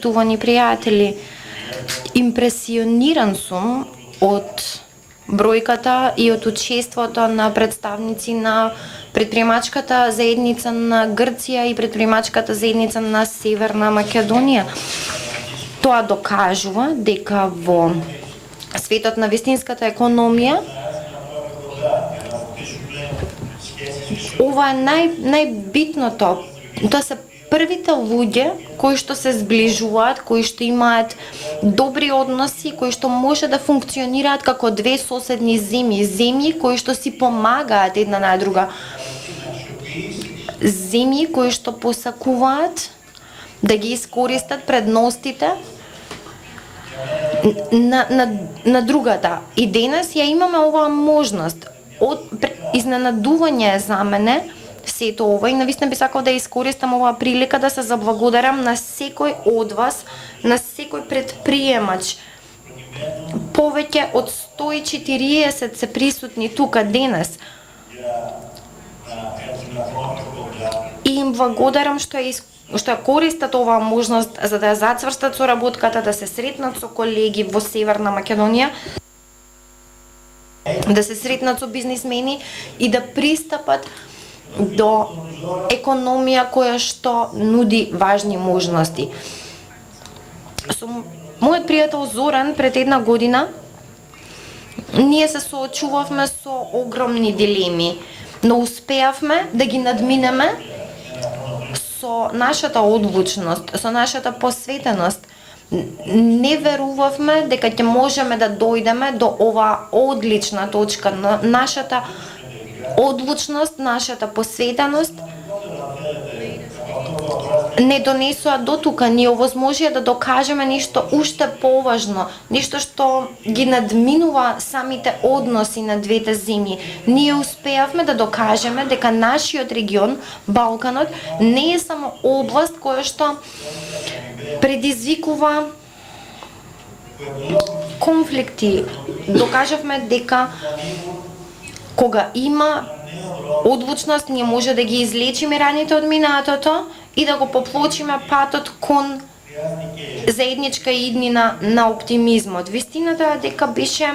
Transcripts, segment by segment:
почитувани пријатели. Импресиониран сум од бројката и од учеството на представници на предприемачката заедница на Грција и предприемачката заедница на Северна Македонија. Тоа докажува дека во светот на вистинската економија ова е најбитното. Тоа се првите луѓе кои што се зближуваат, кои што имаат добри односи, кои што може да функционираат како две соседни земји кои што си помагаат една на друга. Земји кои што посакуваат да ги искористат предностите на другата. И денес ја имаме оваа можност. Изненадување за мене сето ова и навистина би сакал да искористам оваа прилика да се заблагодарам на секој од вас, на секој предприемач. Повеќе од 140 се присутни тука денес. И им благодарам што ја користат оваа можност за да ја зацврстат соработката, да се сретнат со колеги во Северна Македонија, да се сретнат со бизнисмени и да пристапат до економија која што нуди важни можности. Со мојот пријател Зоран пред една година ние се соочувавме со огромни дилеми, но успеавме да ги надминеме со нашата одлучност, со нашата посветеност. Не верувавме дека ќе можеме да дојдеме до оваа одлична точка. Нашата одлучност, нашата посветеност не донесоа до тука. Ние овозможија да докажеме нешто уште поважно, нешто што ги надминува самите односи на двете земји. Ние успеавме да докажеме дека нашиот регион, Балканот, не е само област која што предизвикува конфликти. Докажавме дека кога има одлучност, ние може да ги излечиме раните од минатото и да го поплочиме патот кон заедничка иднина на оптимизмот. Вистината е дека беше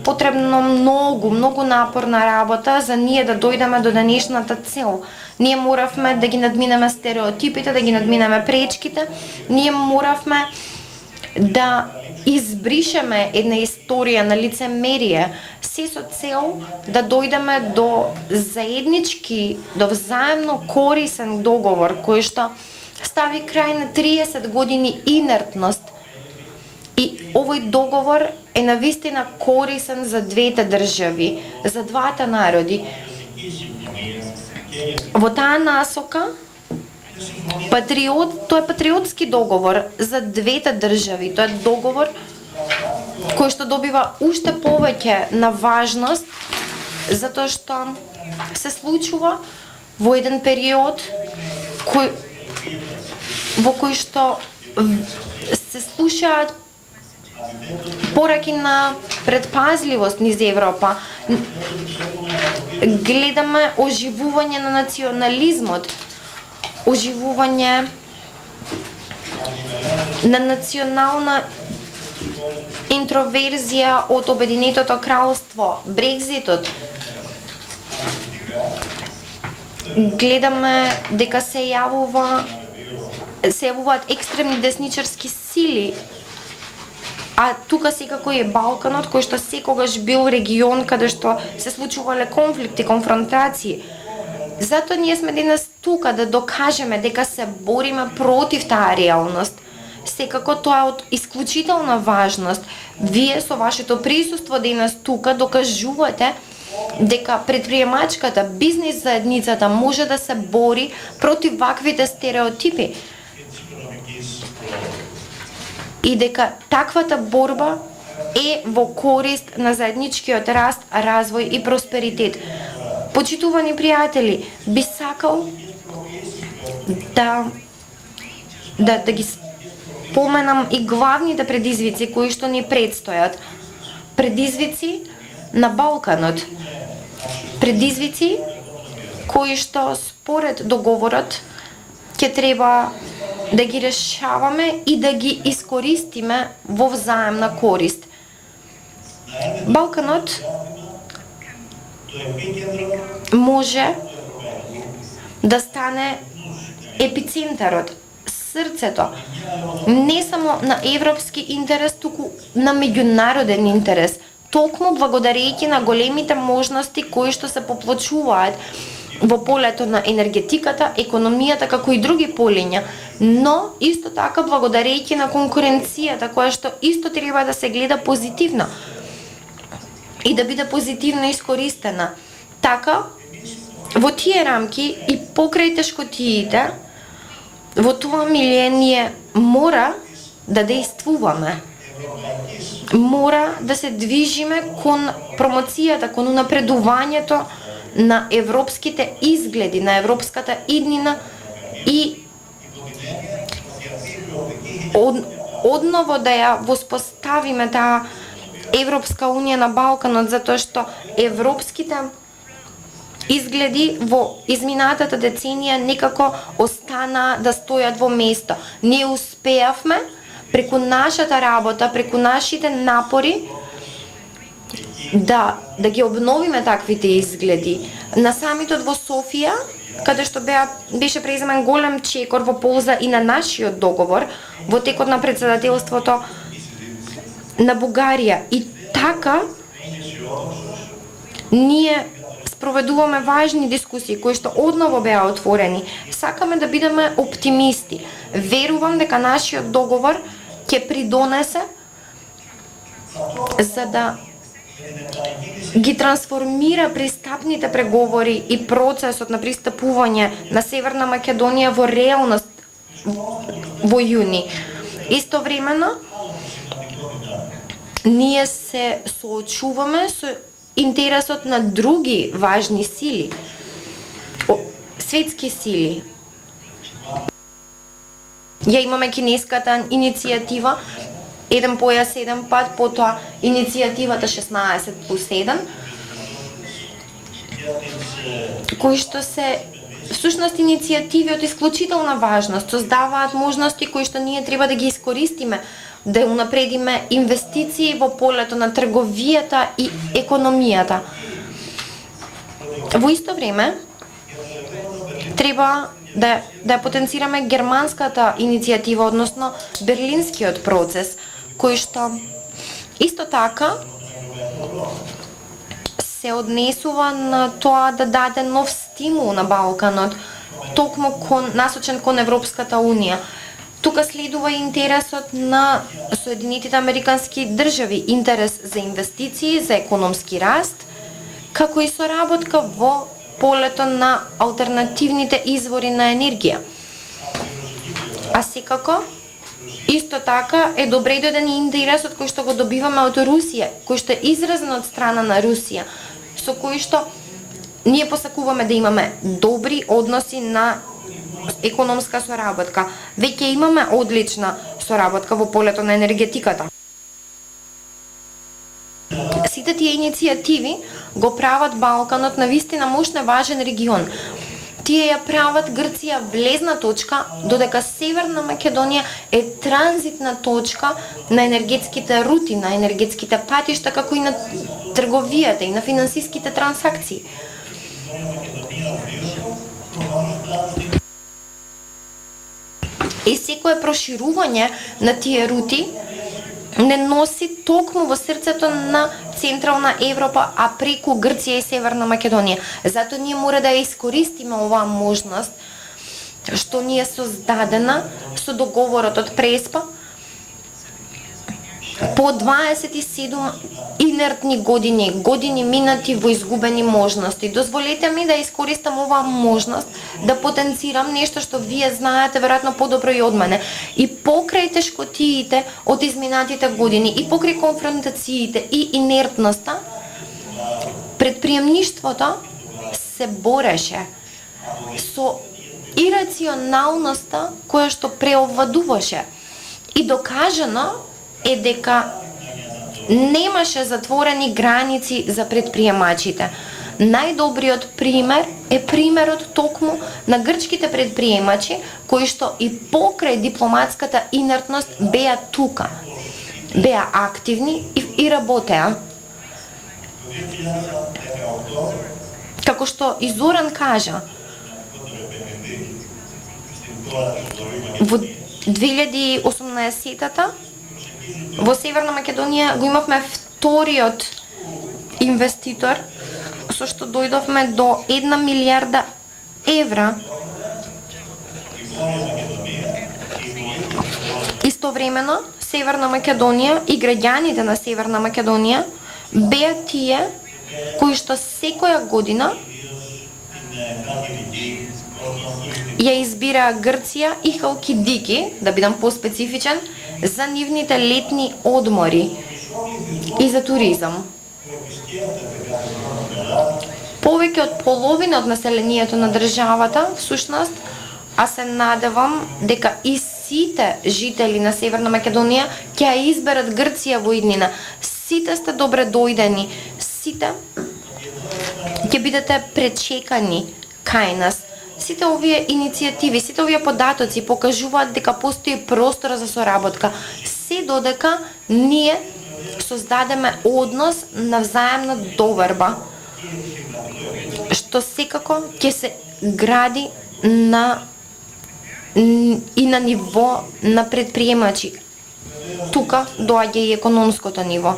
потребно многу напорна работа за ние да дојдеме до денешната цел. Ние моравме да ги надминеме стереотипите, да ги надминеме пречките. Ние моравме да избришеме една историја на лицемерие, се со цел да дојдеме до заеднички, до взаемно корисен договор кој што стави крај на 30 години инертност. И овој договор е навистина корисен за двете држави, за двата народи. Во таа насока тоа е патриотски договор за двете држави. Тоа е договор кој што добива уште повеќе на важност затоа што се случува во еден период во кој што се слушаат пораки на предпазливост низ Европа. Гледаме оживување на национализмот, оживување на национална интроверзија од Обединетото кралство, Брекзитот. Гледаме дека се јавуваат екстремни десничарски сили, а тука секако е Балканот, кој што секогаш бил регион каде што се случувале конфликти, конфронтации. Затоа ние сме денес тука да докажеме дека се бориме против таа реалност. Секако тоа е од исклучителна важност. Вие со вашето присуство денес тука докажувате дека предприемачката, бизнис заедницата може да се бори против ваквите стереотипи. И дека таквата борба е во корист на заедничкиот раст, развој и просперитет. Почитувани пријатели, би сакал да ги споменам и главните предизвици кои што ни предстојат. Предизвици на Балканот. Предизвици кои што според договорот ќе треба да ги решаваме и да ги искористиме во взаемна корист. Балканот може да стане епицентарот, срцето, не само на европски интерес, туку на меѓународен интерес, токму благодарејќи на големите можности кои што се поплачуваат во полето на енергетиката, економијата, како и други полиња, но исто така благодарејќи на конкуренцијата, која што исто треба да се гледа позитивно и да биде позитивно искористена. Така, во тие рамки и покрај тешкотиите, во тоа миление мора да действуваме. Мора да се движиме кон промоцијата, кон напредувањето на европските изгледи, на европската иднина и одново да ја воспоставиме таа Европска унија на Балканот, затоа што европските изгледи во изминатата деценија некако остана да стојат во место. Не успеавме преку нашата работа, преку нашите напори да ги обновиме таквите изгледи. На самитот во Софија, каде што беше преземен голем чекор во полза и на нашиот договор во текот на претседателството на Бугарија. И така ние спроведуваме важни дискусии кои што одново беа отворени. Сакаме да бидеме оптимисти. Верувам дека нашиот договор ќе придонесе за да ги трансформира пристапните преговори и процесот на пристапување на Северна Македонија во реалност во јуни. Истовремено, ние се соочуваме со интересот на други важни сили, светски сили. Ја имаме кинеската иницијатива Еден појас, еден пат, потоа иницијативата 16+1, кои што се всушност иницијативи од исклучителна важност, создаваат можности кои што ние треба да ги искористиме, да унапредиме инвестиции во полето на трговијата и економијата. Во исто време, треба да потенцираме германската иницијатива, односно берлинскиот процес, кој што исто така се однесува на тоа да даде нов стимул на Балканот, токму насочен кон Европската унија. Тука следува интересот на Соединетите Американски држави, интерес за инвестиции, за економски раст, како и соработка во полето на алтернативните извори на енергија. А секако, исто така е добре дојден и интересот кој што го добиваме од Русија, кој што е изразен од страна на Русија, со кој што ние посакуваме да имаме добри односи на економска соработка. Веќе имаме одлична соработка во полето на енергетиката. Сите тие иницијативи го прават Балканот на вистина мощен важен регион. Тие ја прават Грција влезна точка, додека Северна Македонија е транзитна точка на енергетските рути, на енергетските патишта, како и на трговијата и на финансиските трансакции. И секое проширување на тие рути не носи токму во срцето на Централна Европа, а преку Грција и Северна Македонија. Затоа ние мора да ја искористиме оваа можност што ни е создадена со договорот од Преспа по 27 инертни години минати во изгубени можности. Дозволете ми да искористам оваа можност да потенцирам нешто што вие знаете веројатно подобро и од мене. И покрај тешкотиите од изминатите години, и покрај конфронтациите и инертноста, предприемништвото се бореше со ирационалноста која што преовладуваше. И докажано е дека немаше затворени граници за предприемачите. Најдобриот пример е примерот токму на грчките предприемачи кои што и покрај дипломатската инертност беа тука, беа активни и работеа. Како што и Зоран кажа, во 2018-та во Северна Македонија го имавме вториот инвеститор со што дојдовме до 1 милиарда евра. Истовремено Северна Македонија и граѓаните на Северна Македонија беа тие кои што секоја година ја избираа Грција и Халкидики, да бидам поспецифичен, за нивните летни одмори и за туризам. Повеќе од половина од населението на државата, всушност, а се надевам дека и сите жители на Северна Македонија ќе ја изберат Грција во иднина. Сите сте добре дојдени, сите ќе бидете пречекани кај нас. Сите овие иницијативи, сите овие податоци покажуваат дека постои простор за соработка, се додека ние создадеме однос на взаемна доверба, што секако ќе се гради и на ниво на предприемачи. Тука доаѓа и економското ниво.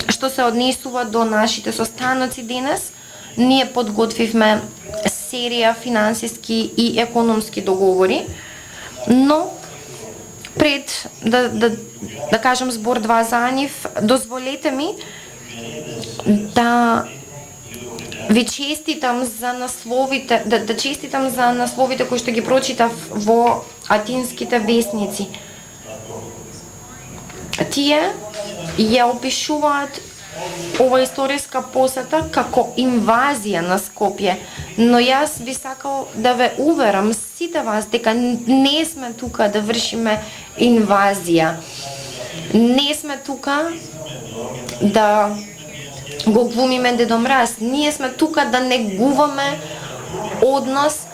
Што се однесува до нашите состаноци денес, ние подготвивме серија финансиски и економски договори, но пред да кажам збор два за нив, дозволете ми да ви честитам за насловите, да честитам за насловите кои што ги прочитав во атинските весници. Тие ја опишуваат ова историска посета како инвазија на Скопје, но јас би сакал да ве уверам сите вас дека не сме тука да вршиме инвазија. Не сме тука да го глумиме Дедо Мраз. Ние сме тука да негуваме однос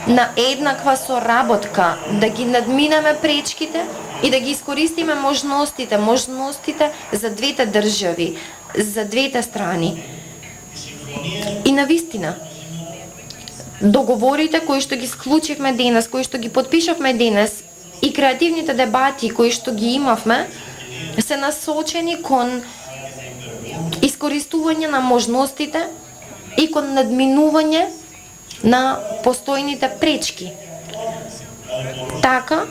на еднаква соработка, да ги надминеме пречките и да ги искористиме можностите за двете држави, за двете страни. И навистина, договорите кои што ги склучивме денес, кои што ги подпишавме денес и креативните дебати кои што ги имавме, се насочени кон искористување на можностите и кон надминување на постојните пречки. Така,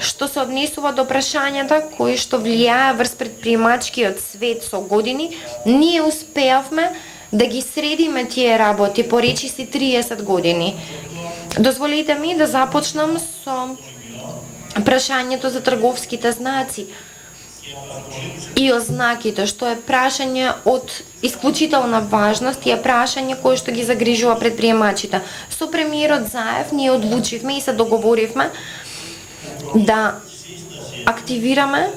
што се однесува до прашањата кои што влијае врз предприемачкиот свет со години, ние успеавме да ги средиме тие работи по речиси 30 години. Дозволите ми да започнам со прашањето за трговските знаци и ознаките, што е прашање од исклучителна важност и е прашање кое што ги загрижува предприемачите. Со премиерот Заев ние одлучивме и се договоривме да активираме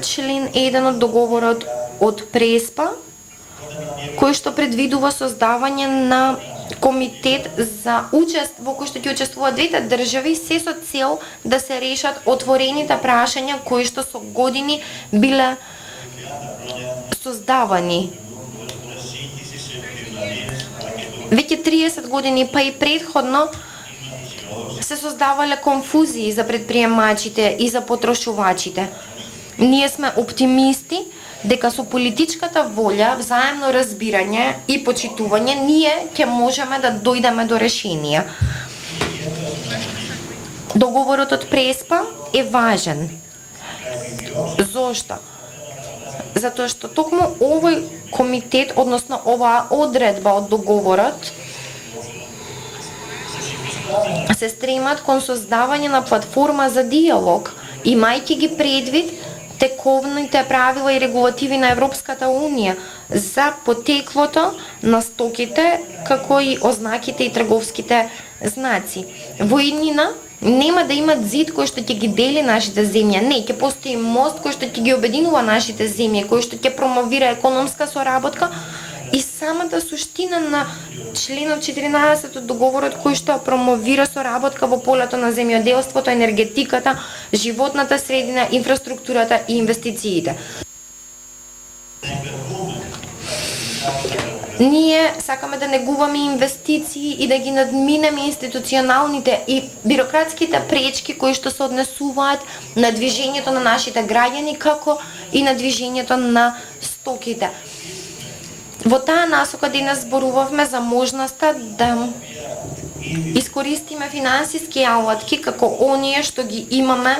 член 1 од договорот од Преспа, кој што предвидува создавање на комитет за во кој што ќе учествуваат двете држави, се со цел да се решат отворените прашања кои што со години биле создавани. Веќе 30 години, па и предходно, се создавале конфузии за предприемачите и за потрошувачите. Ние сме оптимисти дека со политичката волја, взаемно разбирање и почитување, ние ќе можеме да дојдеме до решенија. Договорот од Преспа е важен. Зошто? Затоа што токму овој комитет, односно оваа одредба од договорот, се стремат кон создавање на платформа за диалог, имајќи ги предвид тековните правила и регулативи на Европската Унија за потеклото на стоките, како и ознаките и трговските знаци. Во иднина Нема да имат зид кој што ќе ги дели нашите земја. Не, ќе постои мост кој што ќе ги обединува нашите земји, кој што ќе промовира економска соработка и самата суштина на членот 14 од договорот кој што промовира соработка во полето на земјоделството, енергетиката, животната средина, инфраструктурата и инвестициите. Ние сакаме да негуваме инвестиции и да ги надминеме институционалните и бирократските пречки кои што се однесуваат на движењето на нашите граѓани, како и на движењето на стоките. Во таа насока денес зборувавме за можноста да искористиме финансиски алатки како оние што ги имаме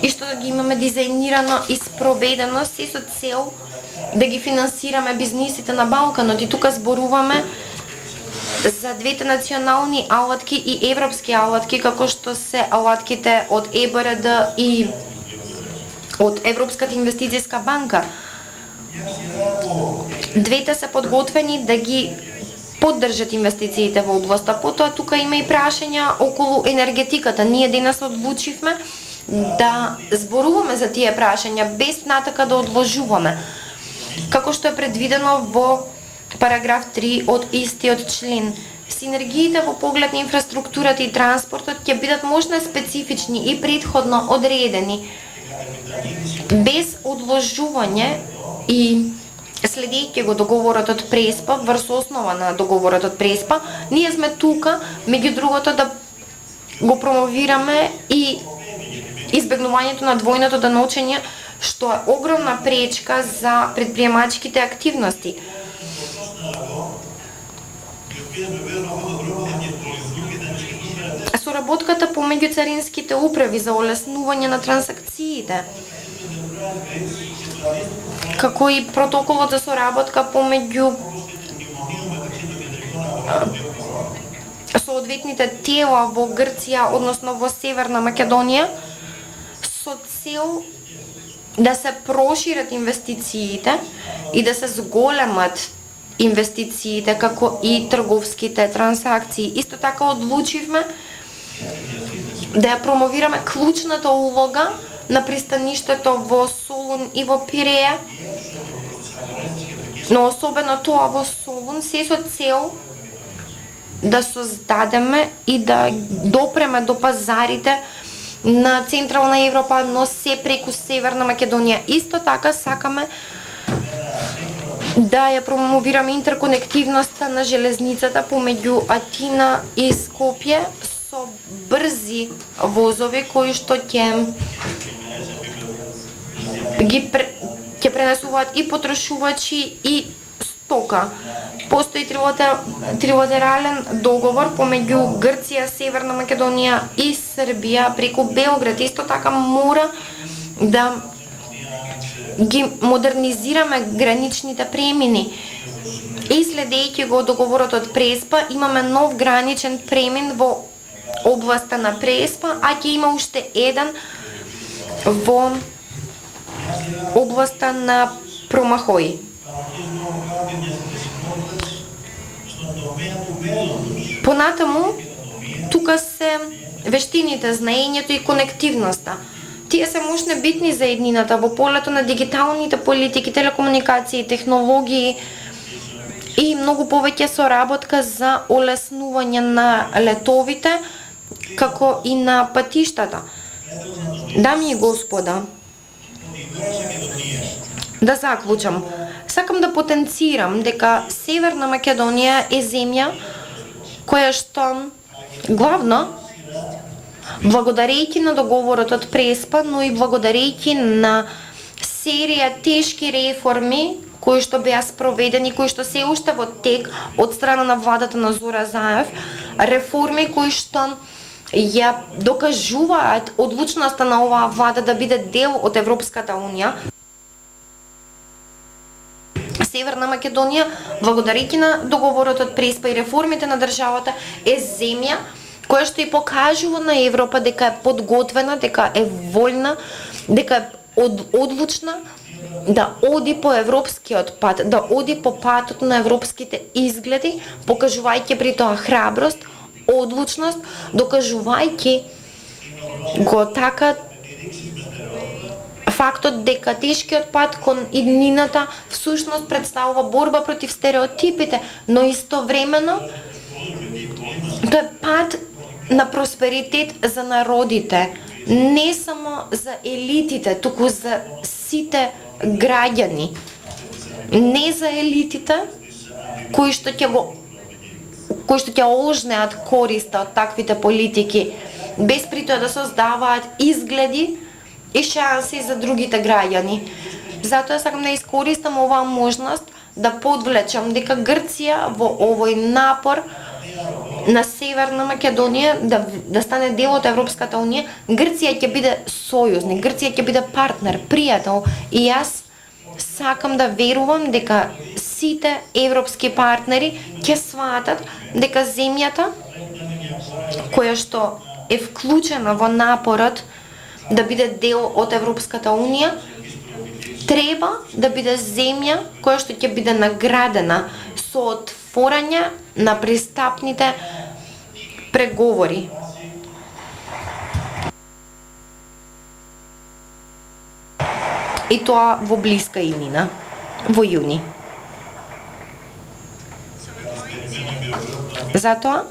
и што ги имаме дизајнирано и спроведено се со цел да ги финансираме бизнисите на Балканот. И тука зборуваме за двете национални алатки и европски алатки, како што се алатките од ЕБРД и од Европската инвестицијска банка. Двете се подготвени да ги поддржат инвестициите во областа. Потоа тука има и прашања околу енергетиката. Ние денес одлучивме да зборуваме за тие прашања без натака да одложуваме, како што е предвидено во параграф 3 од истиот член. Синергиите во поглед на инфраструктурата и транспортот ќе бидат можно специфични и претходно одредени без одложување и следејќи го договорот од Преспа, врз основа на договорот од Преспа, ние сме тука, меѓу другото, да го промовираме и избегнувањето на двојното даночење, што е огромна пречка за предприемачките активности. Соработката помеѓу царинските управи за олеснување на трансакциите, како и протоколот за соработка помеѓу соодветните тела во Грција, односно во Северна Македонија, со цел да се прошират инвестициите и да се зголемат инвестициите, како и трговските трансакции. Исто така одлучивме да ја промовираме клучната улога на пристаништето во Солун и во Пиреја, но особено тоа во Солун, се со цел да создадеме и да допреме до пазарите на Централна Европа, но се преку Северна Македонија. Исто така сакаме да ја промовираме интерконективноста на железницата помеѓу Атина и Скопје со брзи возови кои што ќе пренесуваат и потрошувачи и стока. Постои трилатерален договор помеѓу Грција, Северна Македонија и Србија преку Белград. Исто така мора да ги модернизираме граничните премини. И следејќи го договорот од Преспа, имаме нов граничен премин во областа на Преспа, а ќе има уште еден во областа на Промахои. Понатаму, тука се вештините, знаењето и конективноста. Тие се мощно битни за еднината во полето на дигиталните политики, телекомуникации, технологии и многу повеќе соработка за олеснување на летовите, како и на патиштата. Дами и господа, да заклучам, сакам да потенцирам дека Северна Македонија е земја која што главно благодарејќи на договорот од Преспа, но и благодарејќи на серија тешки реформи кои што беа спроведени, кои што се уште во тек од страна на владата на Зора Заев, реформи кои што ја докажуваат одлучноста на оваа влада да биде дел од Европската унија. Северна Македонија, благодарејќи на договорот од Преспа и реформите на државата, е земја која што и покажува на Европа дека е подготвена, дека е вољна, дека е одлучна да оди по европскиот пат, да оди по патот на европските изгледи, покажувајќи при тоа храброст, одлучност, докажувајќи го така фактот дека тешкиот пат кон иднината всушност представува борба против стереотипите, но истовремено тоа е пат на просперитет за народите, не само за елитите, туку за сите граѓани. Не за елитите кои што ќе ожнеат користа од таквите политики, без при тоа да создаваат изгледи и шанси за другите граѓани. Затоа сакам да искористам оваа можност да подвлечам дека Грција во овој напор на Северна Македонија да стане дел од Европската унија, Грција ќе биде сојузник, Грција ќе биде партнер, пријател, и јас сакам да верувам дека сите европски партнери ќе сватат дека земјата која што е вклучена во напорот да биде дел од Европската унија треба да биде земја која што ќе биде наградена со отворање на пристапните преговори. И тоа во блиска иднина, во јуни. Затоа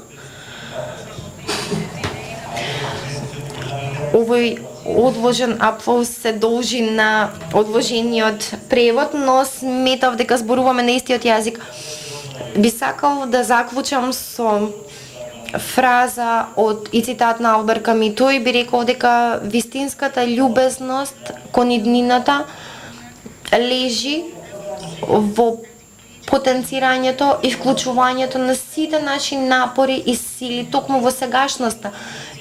овој одложен апфол се должи на одложениот превод, но сметав дека зборуваме на истиот јазик. Би сакал да заклучам со фраза и цитат на Албер Ками. Тој би рекол дека вистинската љубезност кон иднината лежи во потенцирањето и вклучувањето на сите наши напори и сили токму во сегашноста.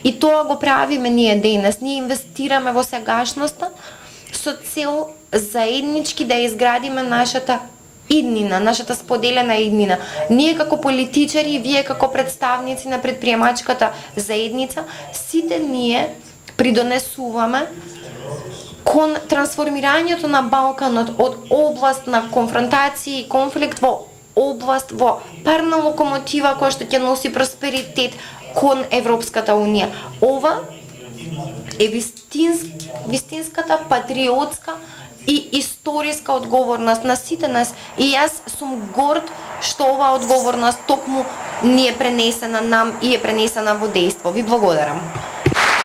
И тоа го правиме ние денес. Ние инвестираме во сегашноста со цел заеднички да изградиме нашата иднина, нашата споделена иднина. Ние како политичари и вие како представници на предприемачката заедница, сите ние придонесуваме кон трансформирањето на Балканот од област на конфронтација и конфликт во област, во парна локомотива која што ќе носи просперитет кон Европската унија. Ова е вистинската патриотска и историска одговорност на сите нас, и јас сум горд што оваа одговорност токму ни е пренесена нам и е пренесена во дејство. Ви благодарам.